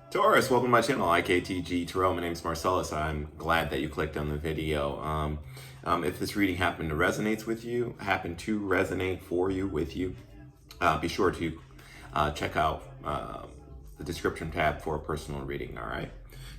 Taurus, welcome to my channel, IKTG Tarot. My name is Marcellus. I'm glad that you clicked on the video. If this reading happened to resonate with you, be sure to check out the description tab for a personal reading, all right?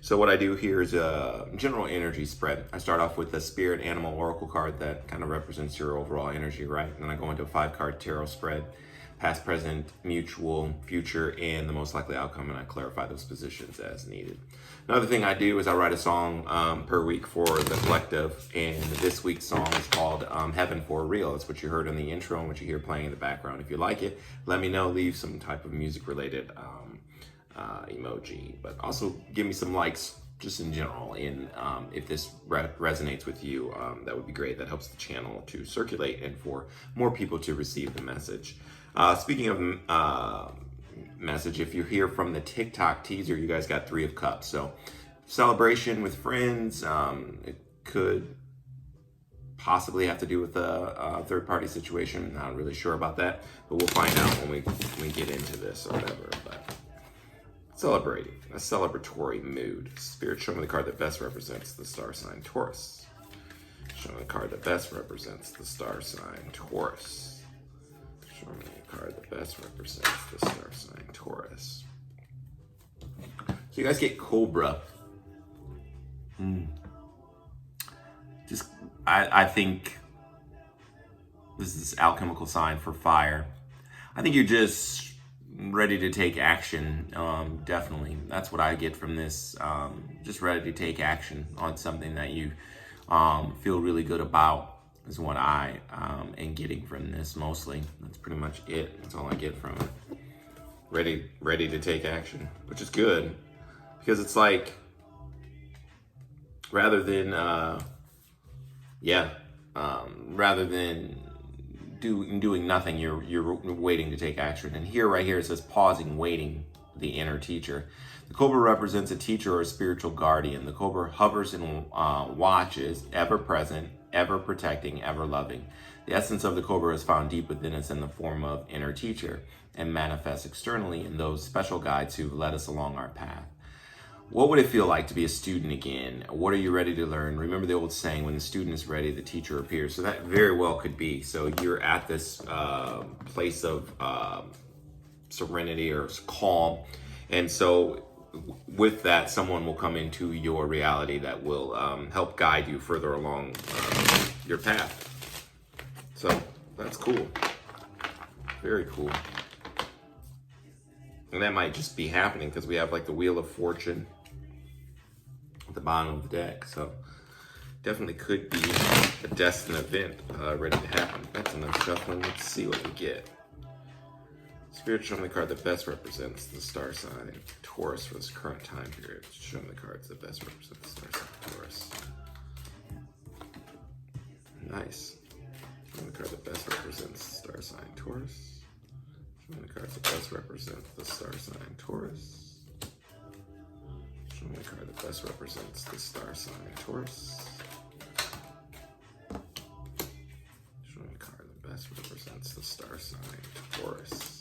So what I do here is a general energy spread. I start off with the Spirit Animal Oracle card that kind of represents your overall energy, right? And then I go into a 5-card tarot spread. Past, present, mutual, future, and the most likely outcome, and I clarify those positions as needed. Another thing I do is I write a song per week for the collective, and this week's song is called Heaven for Real. That's what you heard in the intro and what you hear playing in the background. If you like it, let me know. Leave some type of music-related emoji, but also give me some likes just in general. And if this resonates with you, that would be great. That helps the channel to circulate and for more people to receive the message. Speaking of message, if you're here from the TikTok teaser, you guys got 3 of Cups. So celebration with friends. It could possibly have to do with a third-party situation. Not really sure about that, but we'll find out when we get into this or whatever. But celebrating, a celebratory mood. Spirit, show me the card that best represents the star sign Taurus. Show me the card that best represents the star sign Taurus. Show me the card that best represents the star sign Taurus. So you guys get Cobra. I think this is alchemical sign for fire. I think you're just ready to take action. Definitely, that's what I get from this. Just ready to take action on something that you feel really good about. Is what I am getting from this mostly. That's pretty much it. That's all I get from it. Ready to take action, which is good because it's like rather than doing nothing, you're waiting to take action. And here, right here, it says pausing, waiting. The inner teacher. The cobra represents a teacher or a spiritual guardian. The cobra hovers and watches, ever present, ever protecting, ever loving. The essence of the cobra is found deep within us in the form of inner teacher and manifests externally in those special guides who've led us along our path. What would it feel like to be a student again? What are you ready to learn? Remember the old saying, when the student is ready, the teacher appears. So that very well could be. So you're at this place of serenity or calm, and so with that, someone will come into your reality that will help guide you further along your path. So that's cool, very cool. And that might just be happening because we have like the Wheel of Fortune at the bottom of the deck, so definitely could be a destined event ready to happen. That's enough shuffling. Let's see what we get. Spirit, show me the card that best represents the star sign Taurus for this current time period. Show me the cards that best represent the star sign Taurus. Nice. Show me the card that best represents the star sign Taurus. Show me the cards that best represent the star sign Taurus. Show me the card that best represents the star sign Taurus. Show me the card that best represents the star sign Taurus.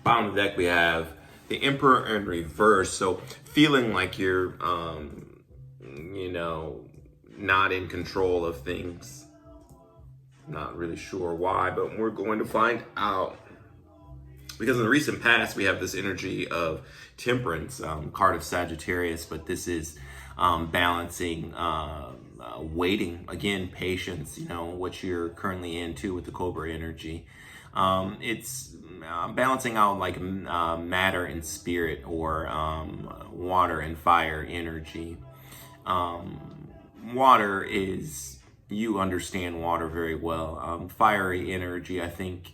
Bottom of the deck, we have the Emperor in reverse. So feeling like you're, not in control of things. Not really sure why, but we're going to find out. Because in the recent past, we have this energy of Temperance, card of Sagittarius, but this is balancing, waiting, again, patience, what you're currently into with the Cobra energy. It's balancing out like matter and spirit, or water and fire energy. Water is, you understand water very well. Fiery energy, I think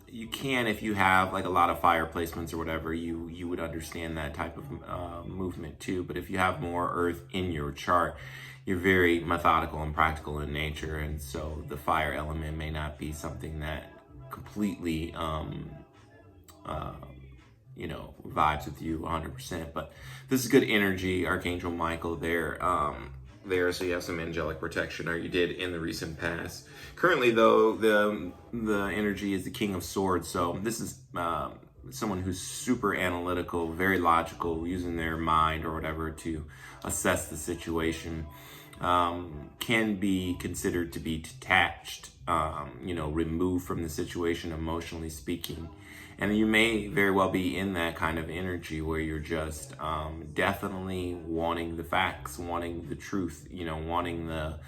you can, if you have like a lot of fire placements or whatever, you would understand that type of movement too. But if you have more earth in your chart, you're very methodical and practical in nature, and so the fire element may not be something that completely vibes with you 100%, but this is good energy. Archangel Michael there, there, so you have some angelic protection, or you did in the recent past. Currently, though, the energy is the King of Swords, so this is someone who's super analytical, very logical, using their mind or whatever to assess the situation. Can be considered to be detached, removed from the situation, emotionally speaking. And you may very well be in that kind of energy where you're just definitely wanting the facts, wanting the truth, wanting the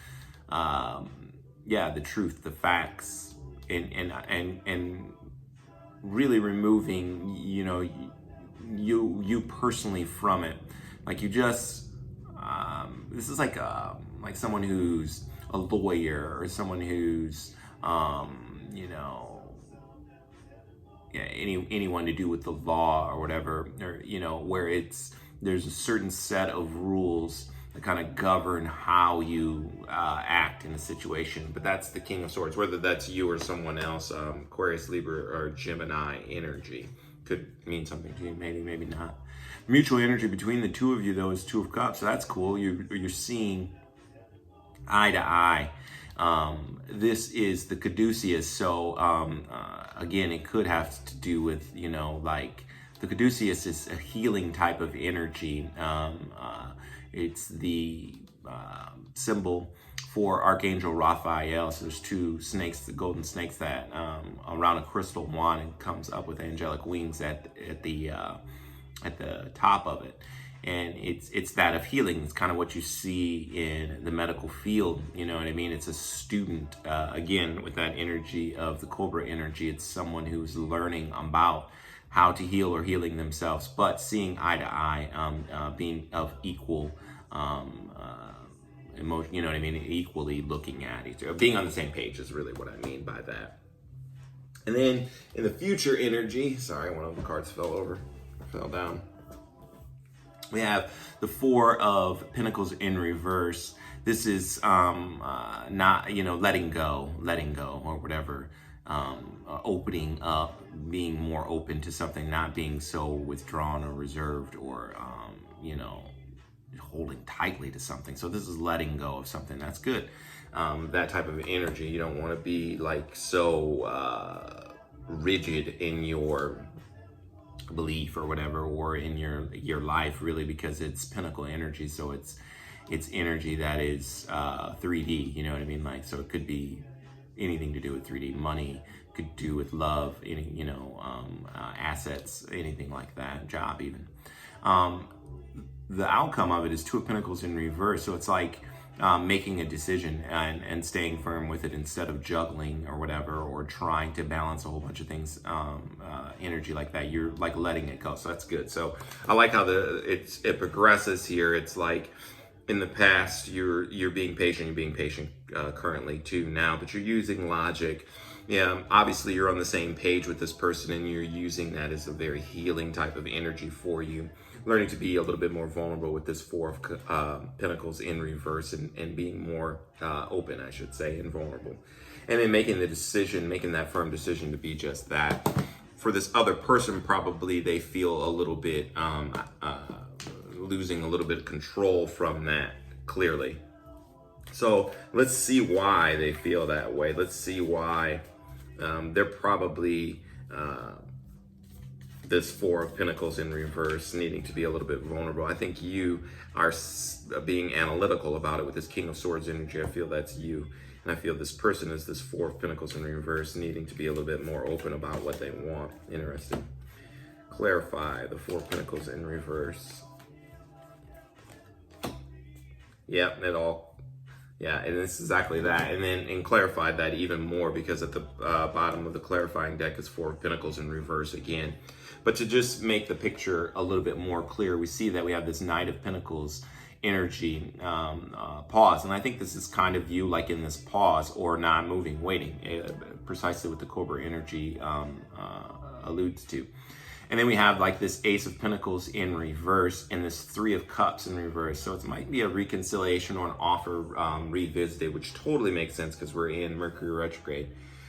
truth, the facts, and really removing, you personally from it. Like you just, this is like someone who's a lawyer or someone who's, anyone to do with the law or whatever, or where there's a certain set of rules that kind of govern how you act in a situation. But that's the King of Swords, whether that's you or someone else. Aquarius, Libra, or Gemini energy could mean something to you, maybe not. Mutual energy between the two of you, though, is Two of Cups, so that's cool. You're seeing eye to eye. This is the caduceus, so again, it could have to do with, the caduceus is a healing type of energy. It's the symbol for Archangel Raphael. So there's two snakes, the golden snakes that around a crystal wand, and comes up with angelic wings at the top of it. And it's that of healing. It's kind of what you see in the medical field. You know what I mean? It's a student, again, with that energy of the Cobra energy. It's someone who's learning about how to heal or healing themselves, but seeing eye to eye, being of equal emotion. You know what I mean? Equally looking at each other, being on the same page is really what I mean by that. And then in the future energy, sorry, one of the cards fell down. We have the Four of Pentacles in reverse. This is not, letting go or whatever, opening up, being more open to something, not being so withdrawn or reserved or, holding tightly to something. So this is letting go of something. That's good. That type of energy. You don't want to be like so rigid in your belief or whatever, or in your life, really, because it's pentacle energy. So it's energy that is 3D, you know what I mean? Like, so it could be anything to do with 3D. Money, could do with love, any, assets, anything like that, job even. The outcome of it is Two of Pentacles in reverse. So it's like making a decision and staying firm with it instead of juggling or whatever, or trying to balance a whole bunch of things, energy like that. You're like letting it go. So that's good. So I like how it progresses here. It's like in the past, you're being patient, currently too now, but you're using logic. Yeah, obviously you're on the same page with this person, and you're using that as a very healing type of energy for you. Learning to be a little bit more vulnerable with this Four of Pentacles in reverse, and being more open, I should say, and vulnerable. And then making that firm decision to be just that. For this other person, probably they feel a little bit, losing a little bit of control from that, clearly. So let's see why they feel that way. Let's see why they're probably... this Four of Pentacles in reverse, needing to be a little bit vulnerable. I think you are being analytical about it with this King of Swords energy. I feel that's you. And I feel this person is this Four of Pentacles in reverse, needing to be a little bit more open about what they want. Interesting. Clarify the Four of Pentacles in reverse. Yep, yeah, and it's exactly that. And clarified that even more, because at the bottom of the clarifying deck is Four of Pentacles in reverse again. But to just make the picture a little bit more clear, we see that we have this Knight of Pentacles energy, pause. And I think this is kind of you, like in this pause or non-moving, waiting, precisely what the Cobra energy alludes to. And then we have like this Ace of Pentacles in reverse and this Three of Cups in reverse. So it might be a reconciliation or an offer revisited, which totally makes sense because we're in Mercury retrograde.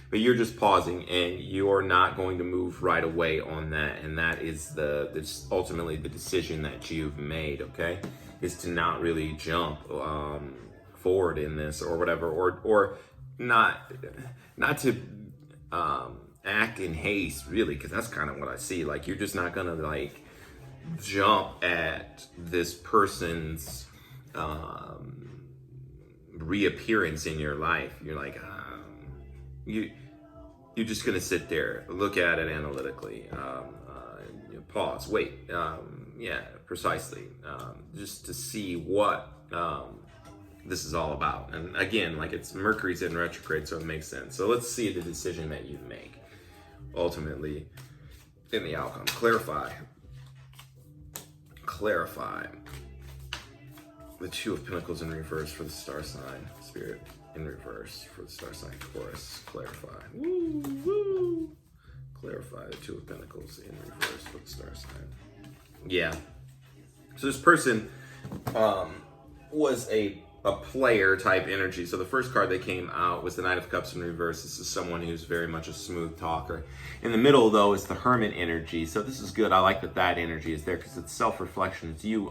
But you're just pausing, and you're not going to move right away on that. And that is ultimately the decision that you've made, okay? is to not really jump forward in this or whatever, or not to act in haste, really, because that's kind of what I see. Like, you're just not gonna like jump at this person's reappearance in your life. You're like, you're just gonna sit there, look at it analytically, pause, wait, yeah, precisely, just to see what this is all about. And again, like, it's Mercury's in retrograde, so it makes sense. So let's see the decision that you make ultimately in the outcome. Clarify the Two of Pentacles in reverse for the star sign. Spirit, in reverse for the star sign Taurus. Clarify. Woo, woo. Clarify the Two of Pentacles in reverse for the star sign. Yeah. So this person was a player type energy. So the first card that came out was the Knight of Cups in reverse. This is someone who's very much a smooth talker. In the middle, though, is the Hermit energy. So this is good. I like that energy is there because it's self-reflection. It's you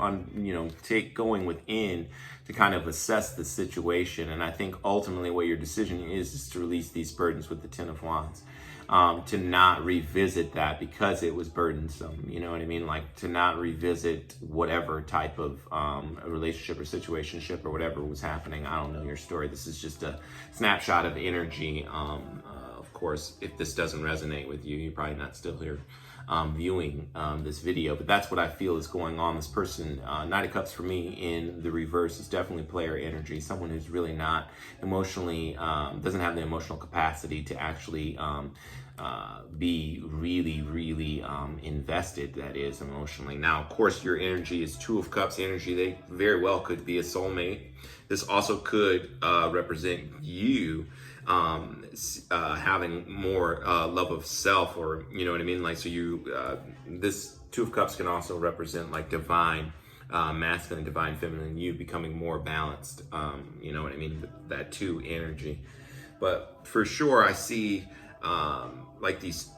going within to kind of assess the situation. And I think ultimately what your decision is to release these burdens with the Ten of Wands. To not revisit that because it was burdensome, you know what I mean? Like, to not revisit whatever type of a relationship or situationship or whatever was happening. I don't know your story. This is just a snapshot of energy. Of course, if this doesn't resonate with you, you're probably not still here viewing this video, but that's what I feel is going on. This person, Knight of Cups for me in the reverse, is definitely player energy. Someone who's really not emotionally, doesn't have the emotional capacity to actually be really invested, that is, emotionally. Now, of course, your energy is Two of Cups energy. They very well could be a soulmate. This also could represent you having more love of self, or you know what I mean, like, so you this Two of Cups can also represent like divine masculine, divine feminine, you becoming more balanced, you know what I mean, that two energy. But for sure I see like these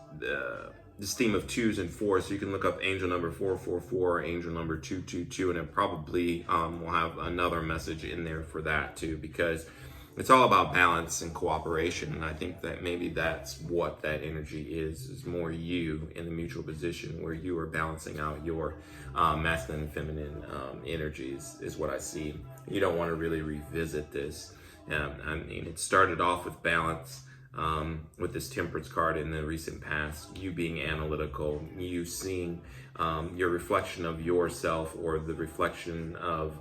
this theme of twos and fours. So you can look up angel number 444, angel number 222, and it probably will have another message in there for that too, because it's all about balance and cooperation. And I think that maybe that's what that energy is more you in the mutual position where you are balancing out your masculine and feminine energies is what I see. You don't want to really revisit this. I mean, it started off with balance with this Temperance card in the recent past, you being analytical, you seeing your reflection of yourself, or the reflection of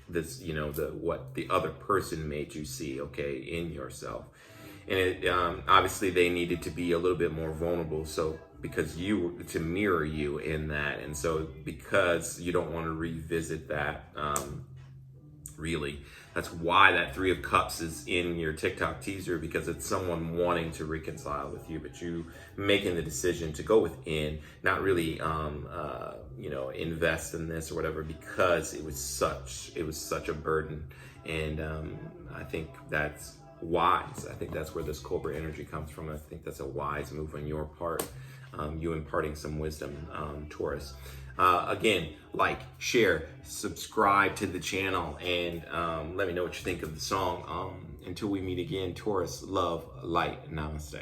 this, you know, what the other person made you see, okay, in yourself. And it obviously they needed to be a little bit more vulnerable, so because you to mirror you in that. And so because you don't want to revisit that, really, that's why that Three of Cups is in your TikTok teaser, because it's someone wanting to reconcile with you, but you making the decision to go within, not really you know, invest in this or whatever, because it was such a burden. And I think that's wise. I think that's where this Cobra energy comes from. I think that's a wise move on your part, you imparting some wisdom, Taurus. Again, like, share, subscribe to the channel, and let me know what you think of the song. Until we meet again, Taurus, love, light, namaste.